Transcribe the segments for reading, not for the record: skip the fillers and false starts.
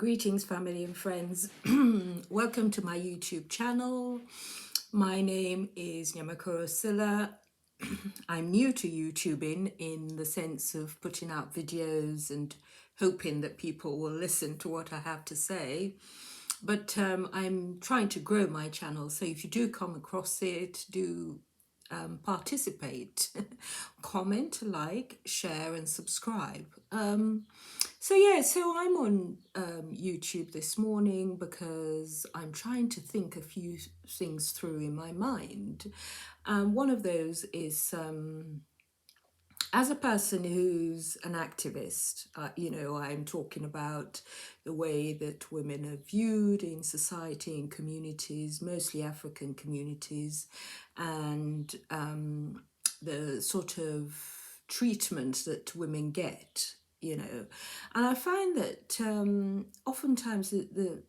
Greetings, family and friends. Welcome to my YouTube channel. My name is Nyamakoro Silla. I'm new to YouTubing in the sense of putting out videos and hoping that people will listen to what I have to say. But I'm trying to grow my channel. So if you do come across it, do participate, comment, like, share, and subscribe. So I'm on YouTube this morning because I'm trying to think a few things through in my mind. One of those is as a person who's an activist, I'm talking about the way that women are viewed in society and communities, mostly African communities, and the sort of treatment that women get, And I find that oftentimes the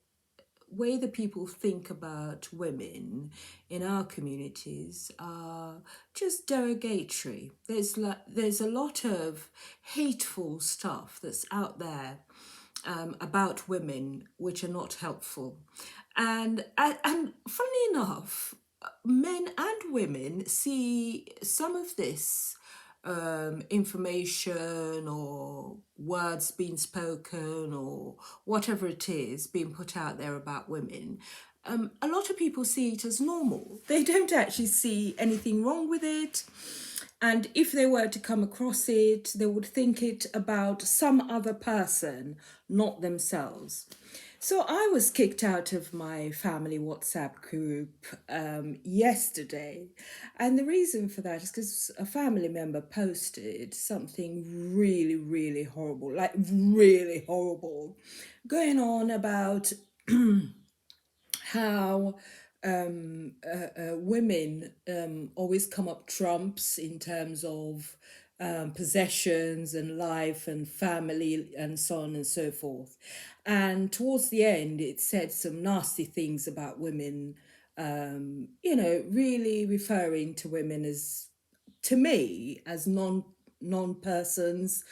way that people think about women in our communities are just derogatory. There's a lot of hateful stuff that's out there about women which are not helpful, and funny enough, men and women see some of this information or words being spoken or whatever it is being put out there about women. A lot of people see it as normal. They don't actually see anything wrong with it. And if they were to come across it, they would think it about some other person, not themselves. So I was kicked out of my family WhatsApp group yesterday. And the reason for that is because a family member posted something really, really horrible, like really horrible, going on about how women always come up trumps in terms of possessions and life and family and so on and so forth. And towards the end, it said some nasty things about women, really referring to women as, to me, as non-persons,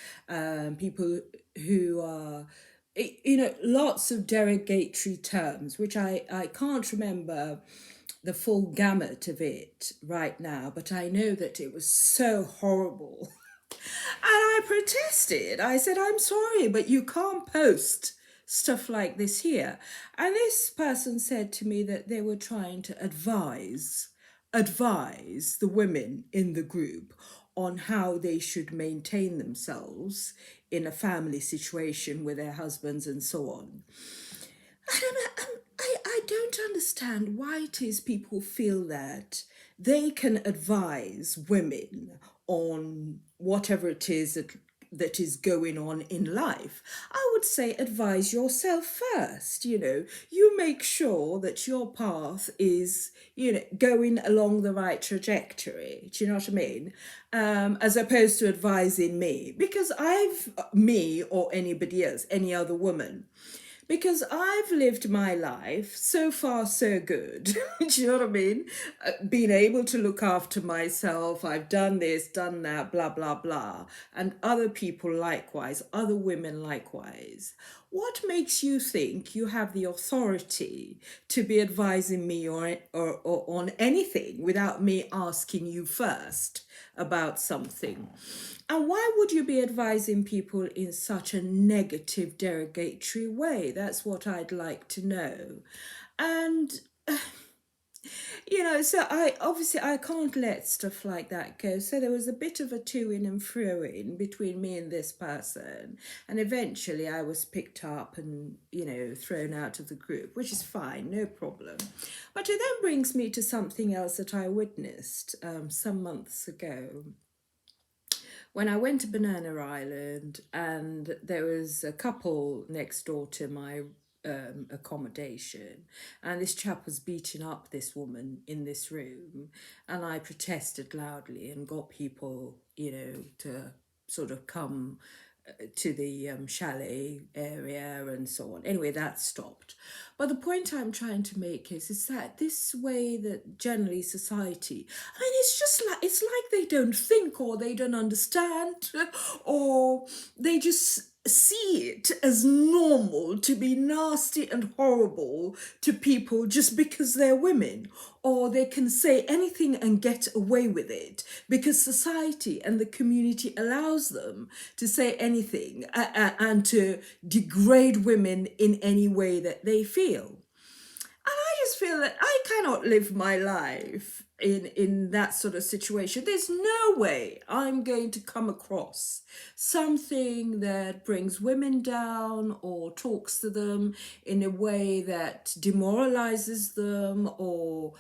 people who are, lots of derogatory terms, which I can't remember the full gamut of it right now, but I know that it was so horrible. And I protested. I said, I'm sorry, but you can't post stuff like this here. And this person said to me that they were trying to advise the women in the group on how they should maintain themselves in a family situation with their husbands and so on. I don't understand why it is people feel that they can advise women on whatever it is that is going on in life. I would say advise yourself first. You make sure that your path is, going along the right trajectory. Do you know what I mean? As opposed to advising me, because me or anybody else, any other woman, because I've lived my life so far so good. Do you know what I mean? Being able to look after myself, I've done this, done that, blah, blah, blah. And other people likewise, other women likewise. What makes you think you have the authority to be advising me or on anything without me asking you first about something? And why would you be advising people in such a negative, derogatory way? That's what I'd like to know. And so I can't let stuff like that go. So there was a bit of a to-in and fro-in between me and this person. And eventually I was picked up and, thrown out of the group, which is fine, no problem. But it then brings me to something else that I witnessed some months ago, when I went to Banana Island, and there was a couple next door to my accommodation, and this chap was beating up this woman in this room, and I protested loudly and got people, to sort of come to the chalet area and so on. Anyway, that stopped. But the point I'm trying to make is that this way that generally society, I mean, it's like they don't think, or they don't understand, or they just see it as normal to be nasty and horrible to people just because they're women, or they can say anything and get away with it because society and the community allows them to say anything and to degrade women in any way that they feel. And I just feel that I cannot live my life in that sort of situation. There's no way I'm going to come across something that brings women down or talks to them in a way that demoralizes them or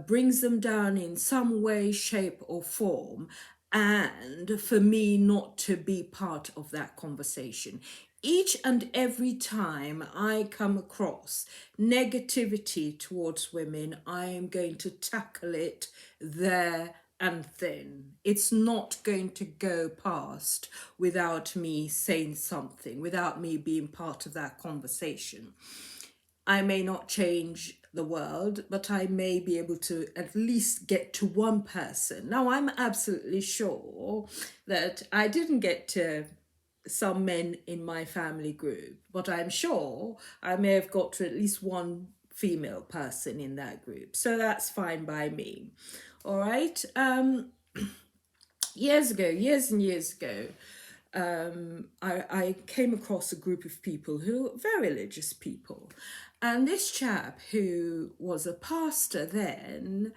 brings them down in some way, shape, or form, and for me not to be part of that conversation. Each and every time I come across negativity towards women, I am going to tackle it there and then. It's not going to go past without me saying something, without me being part of that conversation. I may not change the world, but I may be able to at least get to one person. Now, I'm absolutely sure that I didn't get to some men in my family group, but I'm sure I may have got to at least one female person in that group. So that's fine by me. All right. Years ago, years and years ago, I came across a group of people who were very religious people. And this chap, who was a pastor then,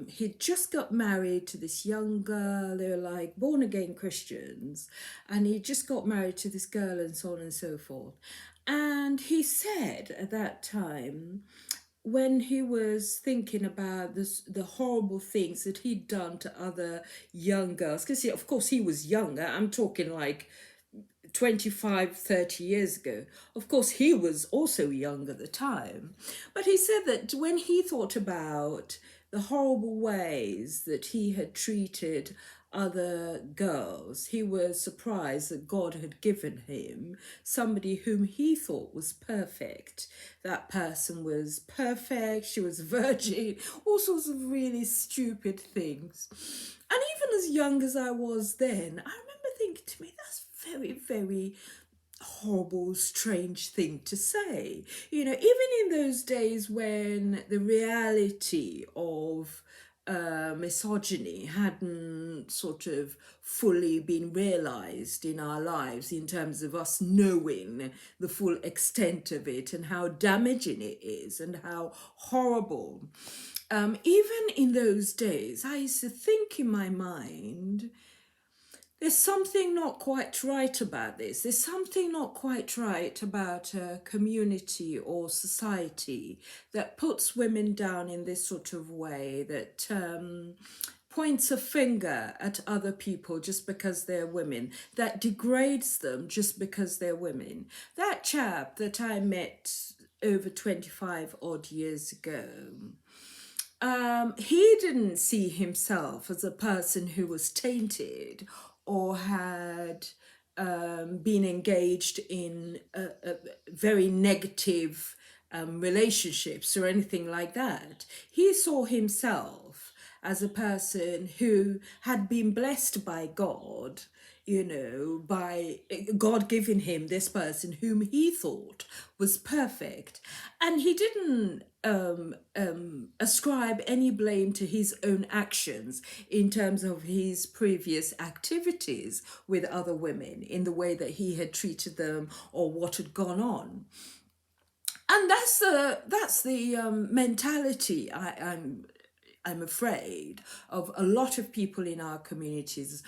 he'd just got married to this young girl. They were like born again Christians. And he just got married to this girl and so on and so forth. And he said at that time, when he was thinking about the horrible things that he'd done to other young girls, because of course he was younger, I'm talking like 25, 30 years ago. Of course, he was also young at the time. But he said that when he thought about the horrible ways that he had treated other girls, he was surprised that God had given him somebody whom he thought was perfect. That person was perfect, she was a virgin, all sorts of really stupid things. And even as young as I was then, I remember thinking to me, that's very, very horrible, strange thing to say. You know, even in those days when the reality of misogyny hadn't sort of fully been realized in our lives in terms of us knowing the full extent of it and how damaging it is and how horrible. Even in those days, I used to think in my mind, there's something not quite right about this. There's something not quite right about a community or society that puts women down in this sort of way, that points a finger at other people just because they're women, that degrades them just because they're women. That chap that I met over 25 odd years ago, he didn't see himself as a person who was tainted or had been engaged in a very negative relationships or anything like that. He saw himself as a person who had been blessed by God, you know, by God giving him this person whom he thought was perfect. And he didn't ascribe any blame to his own actions in terms of his previous activities with other women in the way that he had treated them or what had gone on. And that's the mentality I'm afraid of a lot of people in our communities,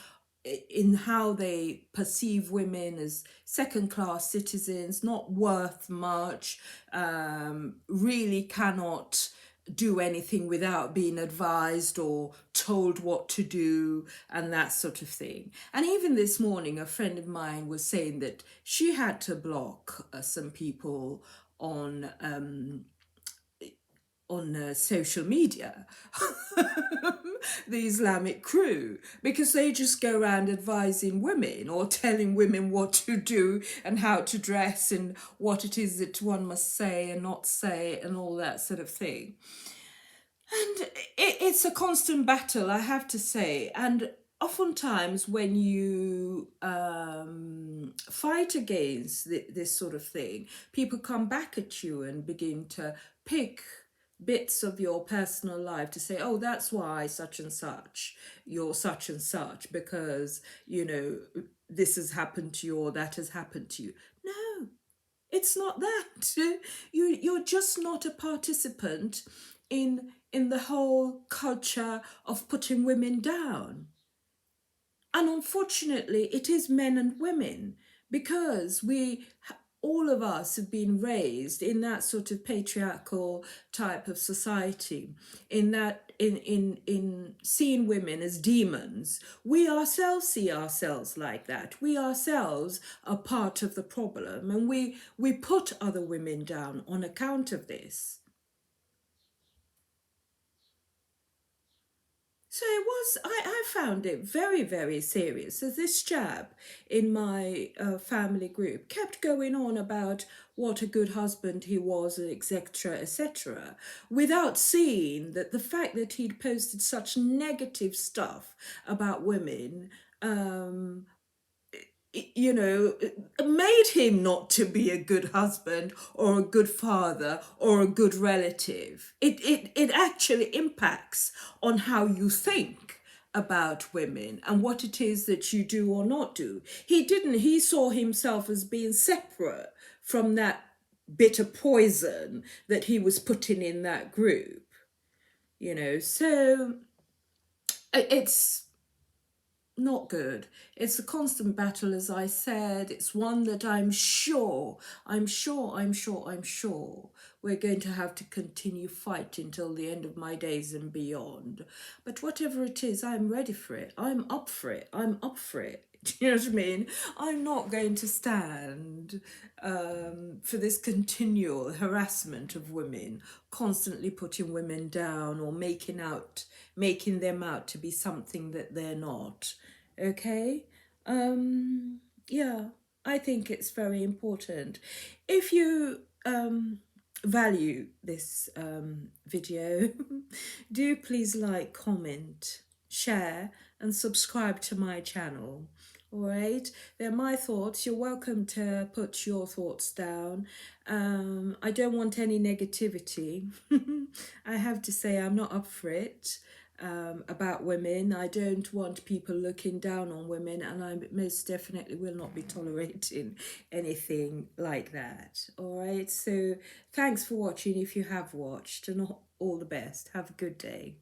in how they perceive women as second class citizens, not worth much, really cannot do anything without being advised or told what to do and that sort of thing. And even this morning, a friend of mine was saying that she had to block some people on social media, the Islamic crew, because they just go around advising women or telling women what to do and how to dress and what it is that one must say and not say and all that sort of thing. And it's a constant battle, I have to say. And oftentimes when you fight against this sort of thing, people come back at you and begin to pick bits of your personal life to say, oh, that's why such and such, you're such and such, because, you know, this has happened to you or that has happened to you. No, it's not that. You're just not a participant in the whole culture of putting women down. And unfortunately, it is men and women, because all of us have been raised in that sort of patriarchal type of society, in that in seeing women as demons. We ourselves see ourselves like that. We ourselves are part of the problem, and we put other women down on account of this. So it was, I found it very, very serious. So this chap in my family group kept going on about what a good husband he was, etc., etc., without seeing that the fact that he'd posted such negative stuff about women, you know, made him not to be a good husband or a good father or a good relative. It actually impacts on how you think about women and what it is that you do or not do. He saw himself as being separate from that bitter poison that he was putting in that group, you know. So it's not good. It's a constant battle, as I said. It's one that I'm sure we're going to have to continue fighting till the end of my days and beyond. But whatever it is, I'm ready for it. I'm up for it. I'm up for it. Do you know what I mean? I'm not going to stand for this continual harassment of women, constantly putting women down or making them out to be something that they're not. Okay? Yeah, I think it's very important. If you value this video, do please like, comment, share, and subscribe to my channel. All right, they're my thoughts. You're welcome to put your thoughts down. I don't want any negativity. I have to say, I'm not up for it. About women, I don't want people looking down on women, and I most definitely will not be tolerating anything like that. All right, so thanks for watching if you have watched, and all the best. Have a good day.